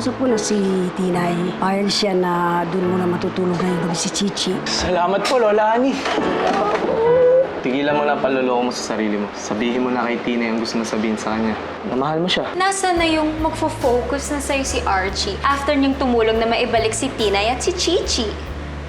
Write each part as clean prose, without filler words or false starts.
nakausap ko na si Tinay. Payag siya na doon muna matutulog ngayong gabi si Chichi. Salamat po, Lola Ani. Tigilan mo na paluloko mo sa sarili mo. Sabihin mo na kay Tina yung gusto mo sabihin sa kanya. Na mahal mo siya. Nasaan na yung magfo-focus na sa'yo si Archie after niyang tumulong na maibalik si Tinay at si Chichi?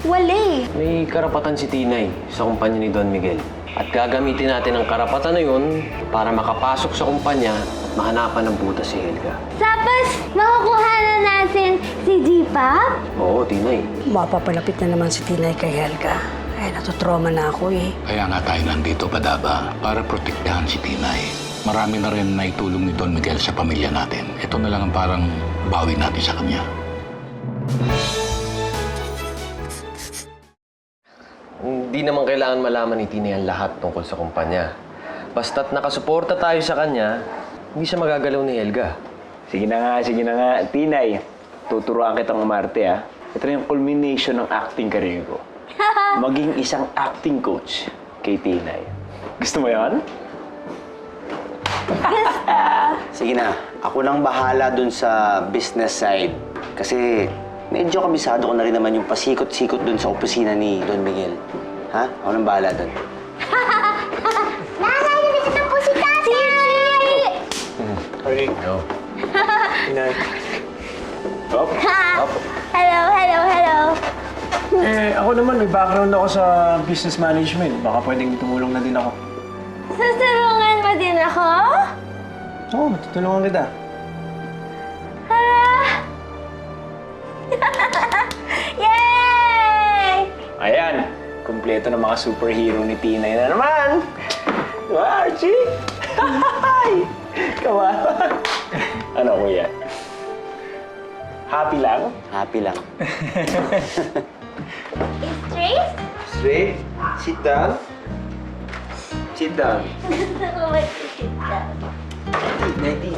Wala eh. May karapatan si Tinay sa kumpanya ni Don Miguel. At gagamitin natin ang karapatan na yun para makapasok sa kumpanya at mahanapan ng butas si Helga. Tapos, makukuha na natin si G-Pop? Oo, Tinay. Mapapalapit na naman si Tinay kay Helga. Ay, natutroma na ako eh. Kaya nga tayo nandito, Padaba, para protektahan si Tinay. Marami na rin naitulong ni Don Miguel sa pamilya natin. Ito na lang ang parang bawi natin sa kanya. Hindi naman kailangan malaman ni Tinay ang lahat tungkol sa kumpanya. Basta't nakasuporta tayo sa kanya, hindi siya magagalaw ni Helga. Sige na nga. Tinay, tuturuan kitang umarte, ha? Ito na yung culmination ng acting career ko. Maging isang acting coach kay Tinay. Gusto mo yan? Sige na, ako nang bahala dun sa business side. Kasi medyo kabisado ko na rin naman yung pasikot-sikot dun sa opisina ni Don Miguel. Ha? Ako nang bahala dun. Nanay, nandito po si Tatay! Okay. No. Tinay. Up. Up. Hello. Ako naman, may background ako sa business management. Baka pwedeng tumulong na din ako. Susulungan mo din ako? Oo, matutulungan kita. Yay! Ayan, kumpleto ng mga superhero ni Tinay na naman. Diba, Archie? Kawawa. Ano, kuya? Happy lang? Happy lang. Straight? Straight. Sit down. Sit down. Gusto ko mag-sit down. Tinay.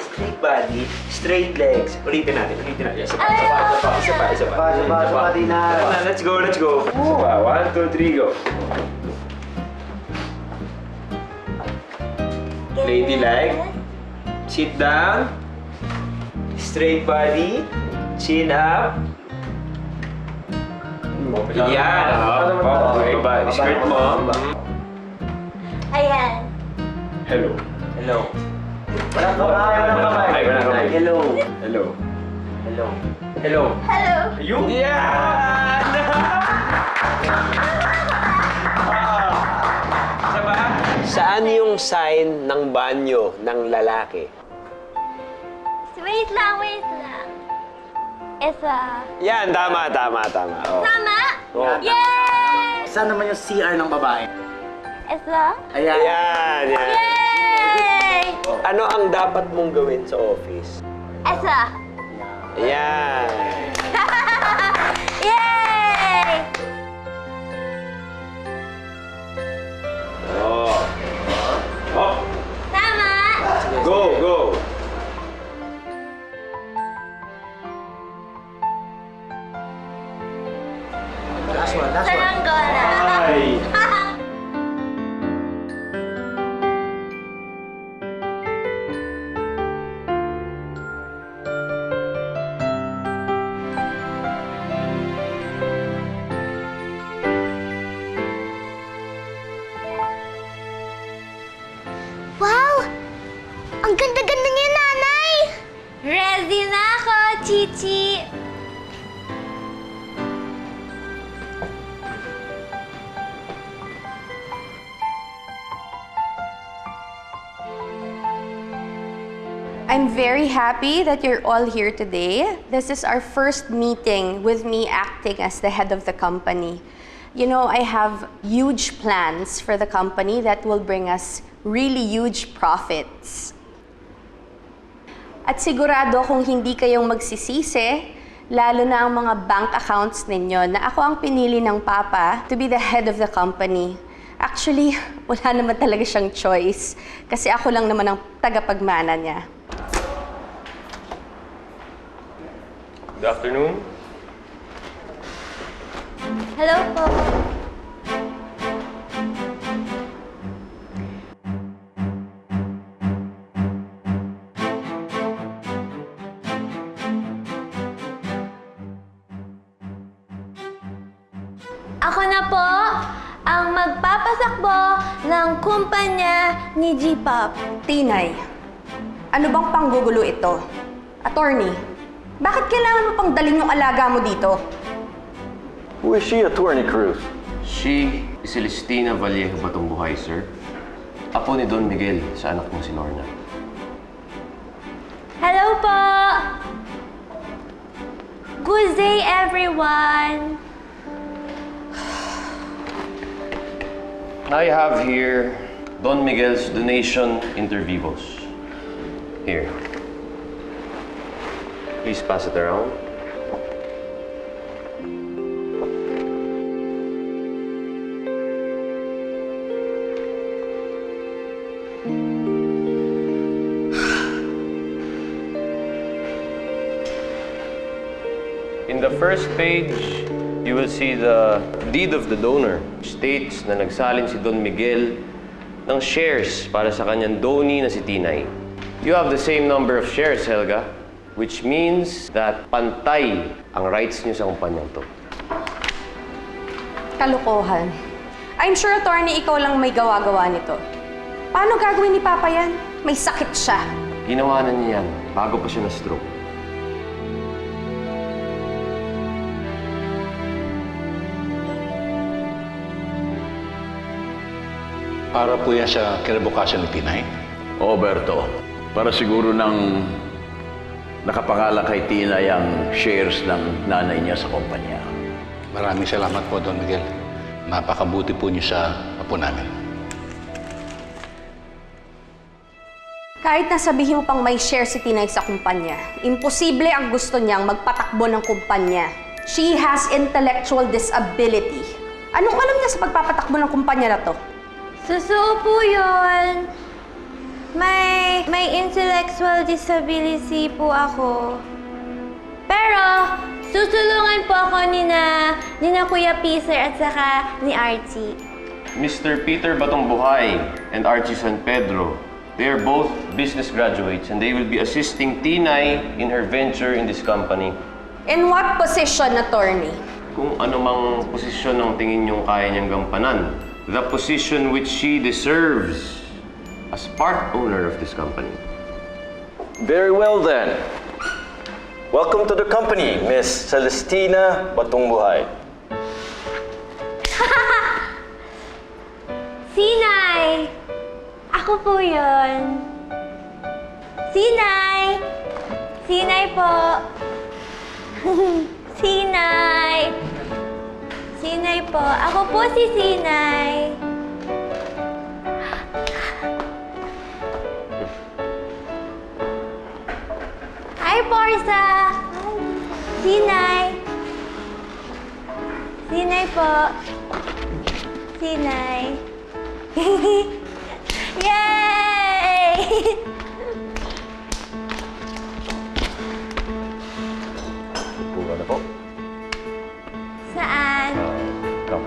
Straight body, straight legs. Ulitin natin. Isa pa, Tinay. Let's go. Isa pa. 1, 2, 3, go. Ladylike. Sit down. Straight body. Chin up. Yan. Okay. Skirt mo. Ayan. Hello. Walang kamay. Ay, walang kamay. Hello. Hello. Ayun. Yan! Isa ba? Saan yung sign ng banyo ng lalaki? Wait lang. Isa. Yan, tama. Oh. Tama? Oh. Yay! Saan naman yung CR ng babae? Isa. Ayan. Yan. Yay! Ano ang dapat mong gawin sa office? Isa. Yan. Yay! Oh. Tama? Go. Last one. Saranggola. Ay. Wow! Ang ganda-ganda niya, Nanay! Ready na ako, Chichi! I'm very happy that you're all here today. This is our first meeting with me acting as the head of the company. You know, I have huge plans for the company that will bring us really huge profits. At sigurado kung hindi kayong magsisisi, lalo na ang mga bank accounts ninyo, na ako ang pinili ng Papa to be the head of the company. Actually, wala naman talaga siyang choice kasi ako lang naman ang tagapagmana niya. Good afternoon. Hello po. Ako na po ang magpapasakbo ng kumpanya ni G-Pop. Tinay, ano bang panggugulo ito? Attorney, bakit kailangan mo pang dalhin yung alaga mo dito? Who is she, Attorney Cruz? She is Celestina Vallejo Batongbuhay, sir. Apo ni Don Miguel sa anak mo si Lorna. Hello po! Good day, everyone! I have here Don Miguel's donation inter vivos. Here. Please pass it around. In the first page, you will see the deed of the donor. States na nagsalin si Don Miguel ng shares para sa kanyang donee na si Tinay. You have the same number of shares, Helga, which means that pantay ang rights niyo sa kumpanyang to. Kalokohan. I'm sure, attorney, ikaw lang may gawa-gawa nito. Paano gagawin ni Papa yan? May sakit siya. Ginawa na niya yan bago pa siya na-stroke. Para po yan sa kinabukasan ni Tinay. Oo, Berto. Para siguro nang nakapangalan kay Tinay ang shares ng nanay niya sa kumpanya. Maraming salamat po, Don Miguel. Napakabuti po niyo sa apo namin. Kahit nasabihin mo pang may share si Tinay sa kumpanya, imposible ang gusto niyang magpatakbo ng kumpanya. She has intellectual disability. Anong alam niya sa pagpapatakbo ng kumpanya na to? Susuo po yun. May intellectual disability po ako. Pero, susulungan po ako ni na Kuya Peter at saka ni Archie. Mr. Peter Batongbuhay and Archie San Pedro, they are both business graduates and they will be assisting Tinay in her venture in this company. In what position, attorney? Kung anumang posisyon ng tingin niyong kaya niyang gampanan, the position which she deserves as part owner of this company. Very well then. Welcome to the company, Miss Celestina Batongbuhay. Sinay! Ako po yun. Sinay! Sinay po. Sinay! Sinay po. Ako po si Sinay. Hi, Porsa! Sinay! Sinay po. Sinay. Yay! Upo ka na po. Saan? Come.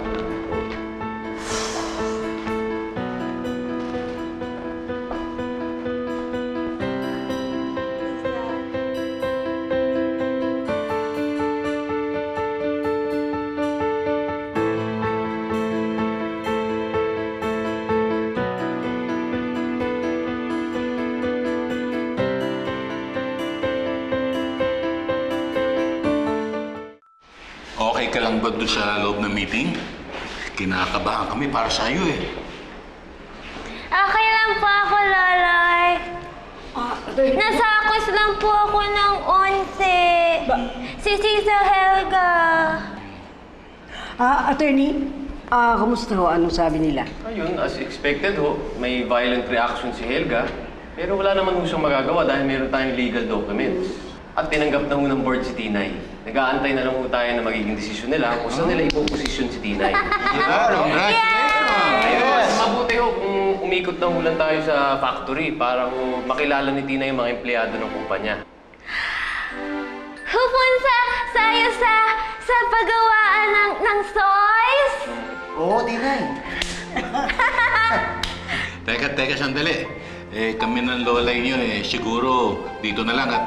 Okay ka lang ba doon sa loob ng meeting? Kinakabahan kami para sa iyo eh. Okay lang po ako, Loloy. Nasakos lang po ako ng 11. Si Tita Helga. Attorney, kumusta ho? Anong sabi nila? Ayun, as expected ho, may violent reaction si Helga. Pero wala naman ho siyang magagawa dahil meron tayong legal documents. At tinanggap na ho ng board si Tinay. Nag-aantay na lang ho tayo na magiging desisyon nila kung saan nila ipoposisyon si Tinay. Ayun, mabuti ho kung umikot na ho lang tayo sa factory para ho makilala ni Tinay yung mga empleyado ng kumpanya. Pupunta tayo sa paggawaan ng toys? Oo, Tinay. Teka, sandali. Kami ng lolay niyo siguro dito na lang at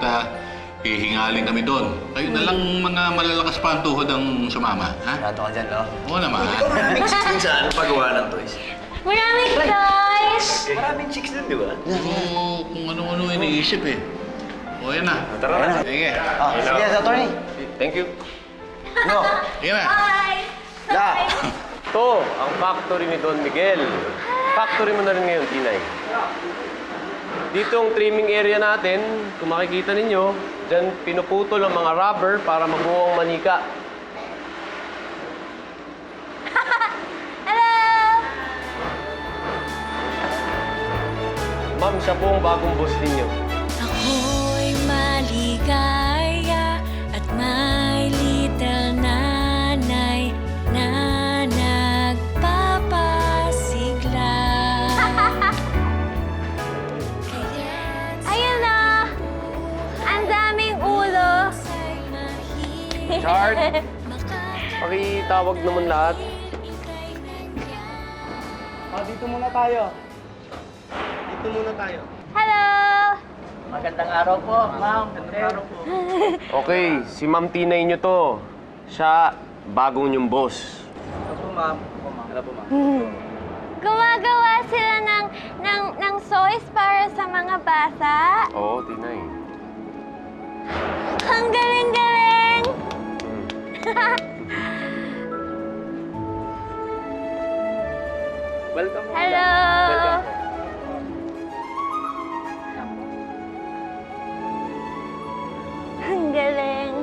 Hihingaling kami doon. Kayo na lang mga malalakas pa ang tuhod ang sumama, ha? Rato ka dyan, no? Oo naman. Maraming chicks dun saan paggawa ng toys. Maraming toys! Maraming chicks dun, di ba? Oo, kung ano-ano iniisip eh. O, yan na. Tara na. Sige. Ah, sige, sa attorney. Thank you. No. Sige na. Bye! Da. Ito, ang factory ni Don Miguel. Factory mo na rin ngayon, Tinay. Dito ang trimming area natin, kung makikita ninyo, dyan pinuputol ang mga rubber para mabuo ang manika. Hello! Ma'am, siya po ang bagong boss ninyo. Ako'y maligaya at may little nanay na nagpapasigla. Ayun na! Ang daming ulo! Chart, pakitawag naman lahat. Dito muna tayo. Dito muna tayo. Hello! Magandang araw po, ma'am. Magandang araw po. Okay, si Ma'am Tinay nyo to. Siya, bagong yung boss. Ano po, ma'am? Ano po, ma'am? Gumagawa sila ng toys para sa mga bata. Oo, Tinay. Ang galing-galing! Welcome. Hello! Ang galing.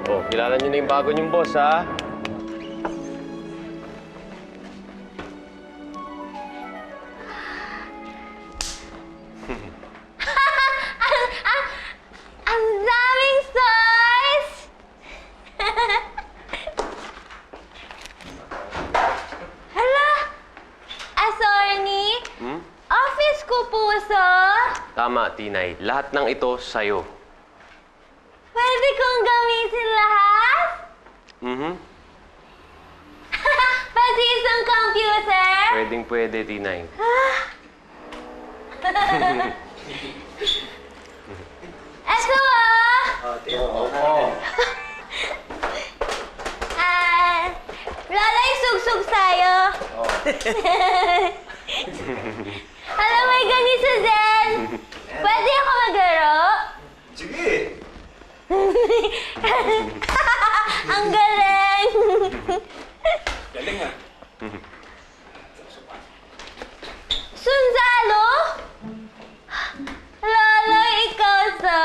Oh, kilala nyo na yung bago yung boss, ha? Ang daming toys! Hala! Attorney? Office ko puso? Tama, Tinay. Lahat ng ito sa'yo. Pwede kong gamitin lahat? Mhm. Pati isang computer? Pwedeng-pwede, Tinay. Eto Lola, isugsug tayo. Alam, may ganito din. Pwede ako maglaro? Sige! Ang galing! Galing ah. Sundalo? Lola, ikaw to.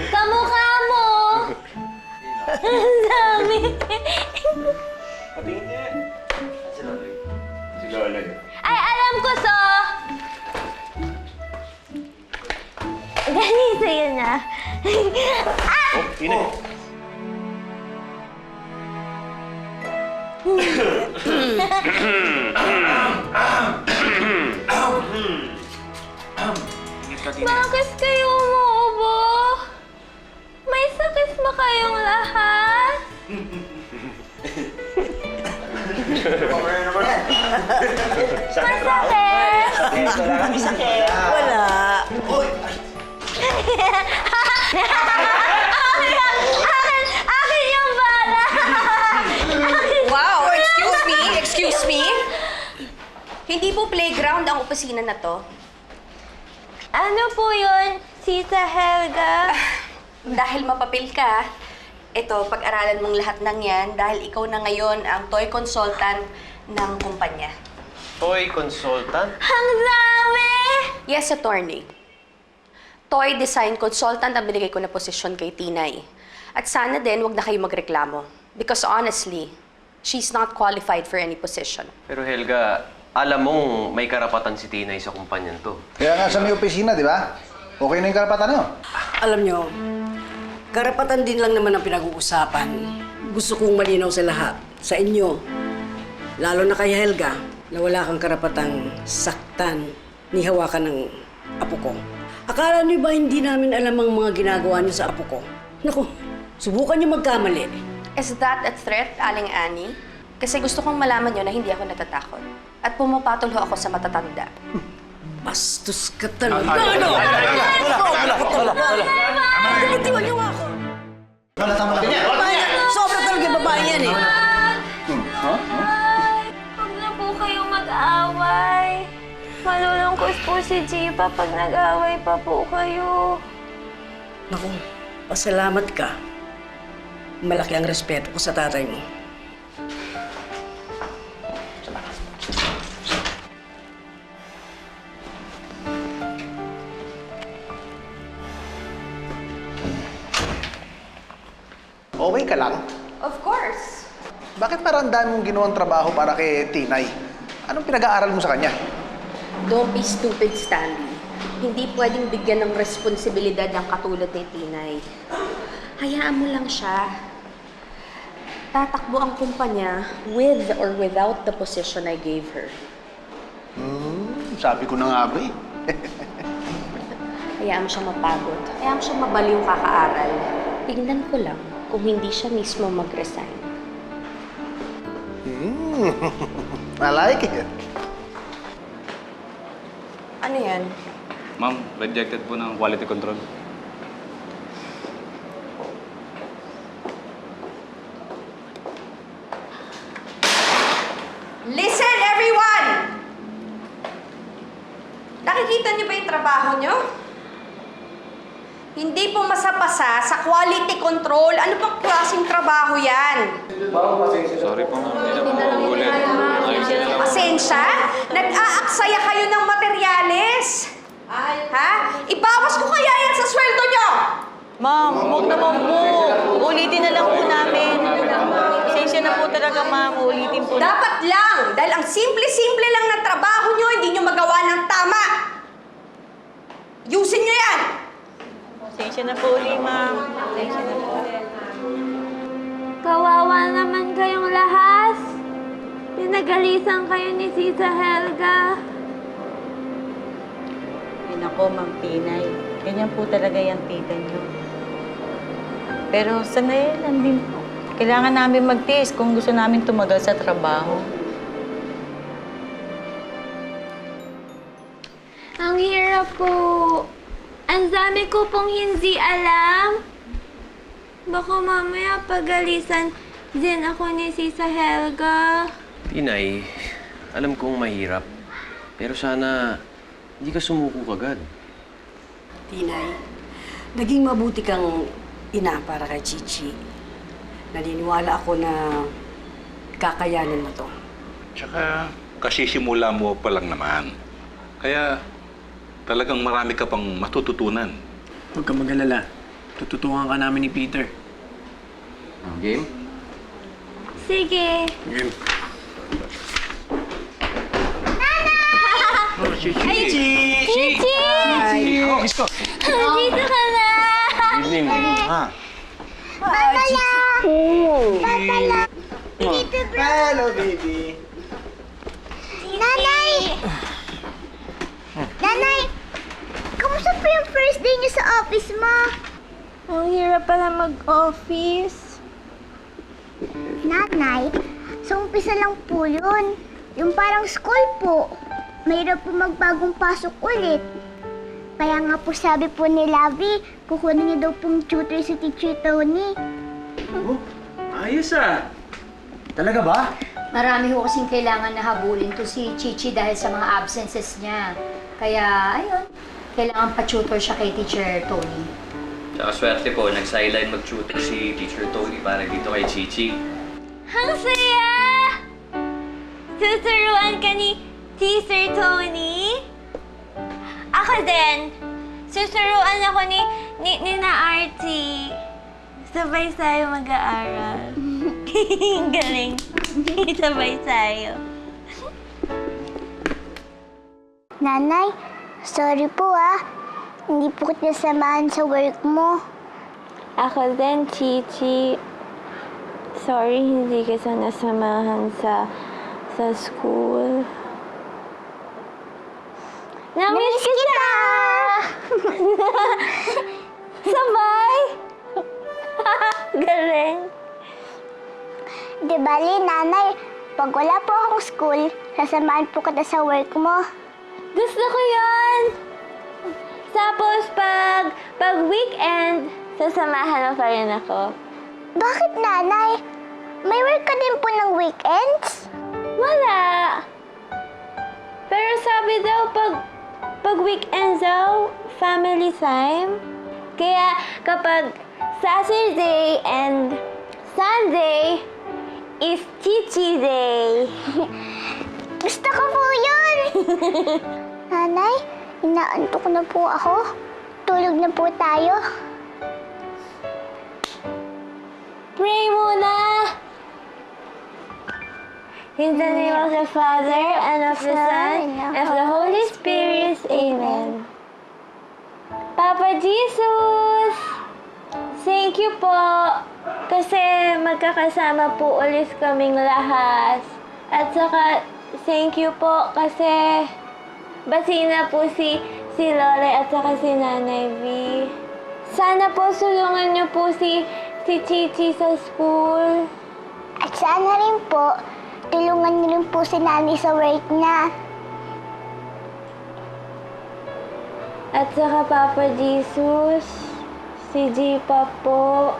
Kamukha mo. Ang dami. Patingin niya. Si Loloy. Si Loloy. Ay, alam ko to. Ganito yun ah. Oh, Tinay. Bakit kayo umuubo? May sakit ba kayong lahat? Masakit? Wala. Akin yung bala! Wow! Excuse me? Hindi po playground ang opisina na to. Ano po yun, Tita Helga? Dahil mapapil ka, ito, pag-aralan mong lahat ng yan dahil ikaw na ngayon ang toy consultant ng kumpanya. Toy consultant? Ang dami! Yes, attorney. Toy design consultant ang binigay ko na posisyon kay Tinay. At sana din, wag na kayo magreklamo. Because honestly, she's not qualified for any position. Pero Helga, alam mong may karapatan si Tinay sa kumpanyan to. Kaya nga sa may opisina, di ba? Okay na yung karapatan nyo. Alam nyo, karapatan din lang naman ang pinag-uusapan. Gusto kong malinaw sa lahat, sa inyo. Lalo na kay Helga, na wala kang karapatang saktan ni hawakan ng apo ko. Akala niyo ba hindi namin alam ang mga ginagawa niyo sa apo ko? Naku, subukan niyo magkamali. Is that a threat, Aling Annie? Kasi gusto kong malaman nyo na hindi ako natatakot. At pumapatol ho ako sa matatanda. Bastos ka talaga. Ano? Wala. Bitiwan niyo ako. Wala, tama na. Sobra talaga yung babae yan eh. Huwag na po kayong mag-away. Malulungkot po si Jipa pag nag-away pa po kayo. Naku, pasalamat ka. Malaki ang respeto ko sa tatay mo. Okay ka lang? Of course. Bakit parang dami mong ginawang trabaho para kay Tinay? Anong pinag-aaral mo sa kanya? Don't be stupid, Stanley. Hindi pwedeng bigyan ng responsibilidad ang katulad ni Tinay. Hayaan mo lang siya. Tatakbo ang kumpanya with or without the position I gave her. Sabi ko na nga ba eh. Hayaan mo siyang mapagod. Hayaan mo siyang mabaliw kakaaral. Tingnan ko lang kung hindi siya mismo mag-resign. I like it. Ano yan? Ma'am, rejected po ng quality control. Listen, everyone! Nakikita niyo ba yung trabaho niyo? Hindi po masapasa sa quality control. Ano pang klaseng trabaho yan? Sorry po, ma'am. Hindi na po ulit. Pasensya? Nag-aaksaya kayo ng materyales. Ha? Ibawas ko kaya yan sa sweldo niyo! Ma'am, huwag naman po. Ulitin na lang po namin. Pasensya na po talaga, ma'am. Ulitin po. Dapat lang! Dahil ang simple-simple lang ng trabaho niyo, hindi niyo magawa ng tama. Yusin niyo yan! Pasensya na po ulit, ma'am. Pasensya na po ulit. Kawawa naman kayong lahat. Pinagalisan kayo ni Tita Helga. Ay, nako, Ma'am Tinay. Ganyan po talaga yung tita niyo. Pero sanay lang din po. Kailangan namin magtiis kung gusto namin tumagal sa trabaho. Ang hirap po. Ang dami ko pong hindi alam. Baka mamaya pagalisan din ako ni Tita Helga. Tinay, alam kong mahirap. Pero sana hindi ka sumuko agad. Tinay, naging mabuti kang ina para kay Chichi. Naniniwala ako na kakayanin mo to. Tsaka, kasisimula mo pa lang naman. Kaya, talagang marami ka pang matututunan. Huwag ka mag-alala. Tututukan ka namin ni Peter. Game? Sige. Game. Chichi! Oh, miss ko. Dito ka na! Evening. Hello, baby. Nanay! Nanay, kamusta po yung first day niyo sa office mo? Ang hirap pala mag-office. Nanay, sa umpisa lang po yun. Yung parang school po. Mahirap po magbagong pasok ulit. Kaya nga po sabi po ni Lavi, kukunin niya daw pong tutor si Teacher Tony. Oh, ayos ah. Talaga ba? Marami ho kasing kailangan na habulin to si Chichi dahil sa mga absences niya. Kaya, ayun, kailangan pa-tutor siya kay Teacher Tony. Tsaka swerte po, nag-sideline mag-tutor si Teacher Tony para dito kay Chichi. Ang saya! Tuturuan ka ni Teacher Tony? Ako din. Susuruan ako ni na Artie. Sabay tayo mag-aaral. Galing. Sabay tayo. Nanay, sorry po hindi po kita samahan sa work mo. Ako din, Chichi. Sorry, hindi kita nasamahan sa school. Namiss kita! Sabay! Di bali, nanay, pag wala po akong school, sasamahan po kita sa work mo. Gusto ko yan! Tapos pag weekend, sasamahan mo pa rin ako. Bakit, nanay? May work ka din po ng weekends? Wala! Pero sabi daw, pag weekend daw, family time. Kaya kapag Saturday and Sunday is Chichi Day. Gusto ko po yun! Nanay, inaantok na po ako. Tulog na po tayo. Pray muna! In the name of the Father, and of the Son, and of the Holy Spirit. Amen. Papa Jesus! Thank you po! Kasi magkakasama po ulit kaming lahat. At saka, thank you po kasi bati na po si Lore at saka si Nanay V. Sana po sulungan niyo po si Chichi sa school. At sana rin po, tulungan niyo rin po si nanay sa work niya. At saka Papa Jesus, si Jipa po,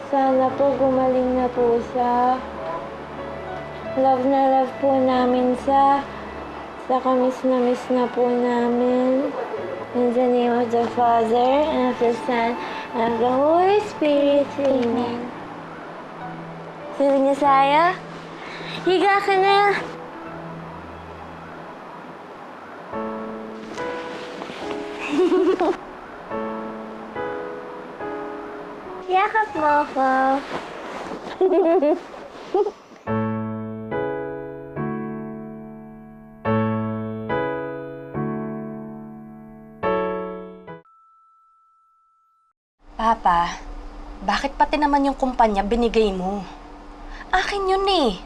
sana po gumaling na po siya. Love na love po namin sa miss na po namin. In the name of the Father, and of the Son, and of the Holy Spirit. Amen. Sabi niya sa'yo, higa ka na. Yakap mo ako. Papa, bakit pati naman yung kumpanya binigay mo? Akin yun eh.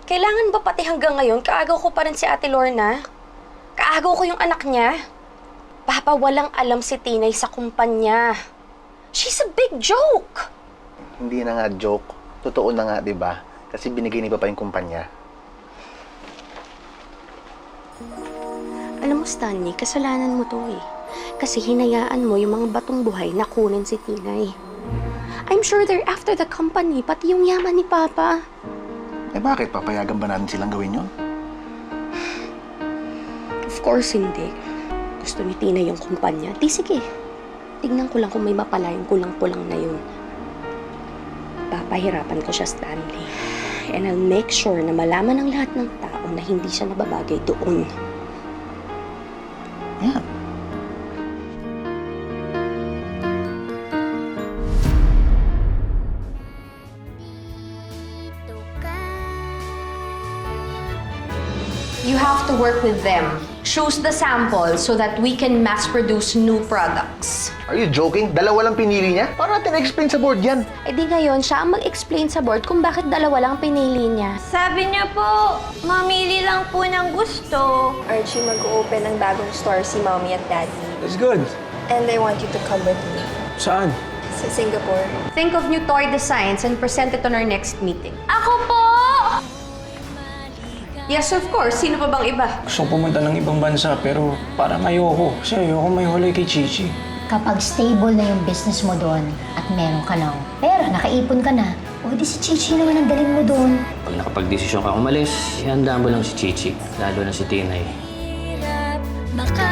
Kailangan ba pati hanggang ngayon kaagaw ko pa rin si Ate Lorna? Kaagaw ko yung anak niya? Papa, walang alam si Tinay sa kumpanya. She's a big joke! Hindi na nga joke. Totoo na nga, di ba? Kasi binigay ni Papa yung kumpanya. Alam mo, Stanley, kasalanan mo to eh. Kasi hinayaan mo yung mga batong buhay na kunin si Tinay. I'm sure they're after the company, pati yung yaman ni Papa. Eh bakit? Papayagan ba natin silang gawin yun? Of course hindi. Gusto ni Tina yung kumpanya. Di sige. Tignan ko lang kung may mapalayan kulang-kulang na yun. Papahirapan ko siya, Stanley. And I'll make sure na malaman ng lahat ng tao na hindi siya nababagay doon. Yeah. You have to work with them. Choose the sample so that we can mass-produce new products. Are you joking? Dalawa lang pinili niya? Paano natin explain sa board yan? E di ngayon, siya ang mag-explain sa board kung bakit dalawa lang pinili niya. Sabi niya po, mamili lang po ng gusto. Archie, mag-open ng bagong store si Mommy at Daddy. That's good. And I want you to come with me. Saan? Sa Singapore. Think of new toy designs and present it on our next meeting. Ako po! Yes, of course. Sino pa bang iba? Gusto ko pumunta ng ibang bansa pero parang ayoko. Kasi ayoko may hulay kay Chichi. Kapag stable na yung business mo doon at meron ka ng pera, nakaipon ka na, o di si Chichi naman ang dalhin mo doon. Pag nakapag-desisyon ka umalis, ihandaan mo lang si Chichi, lalo na si Tinay. Maka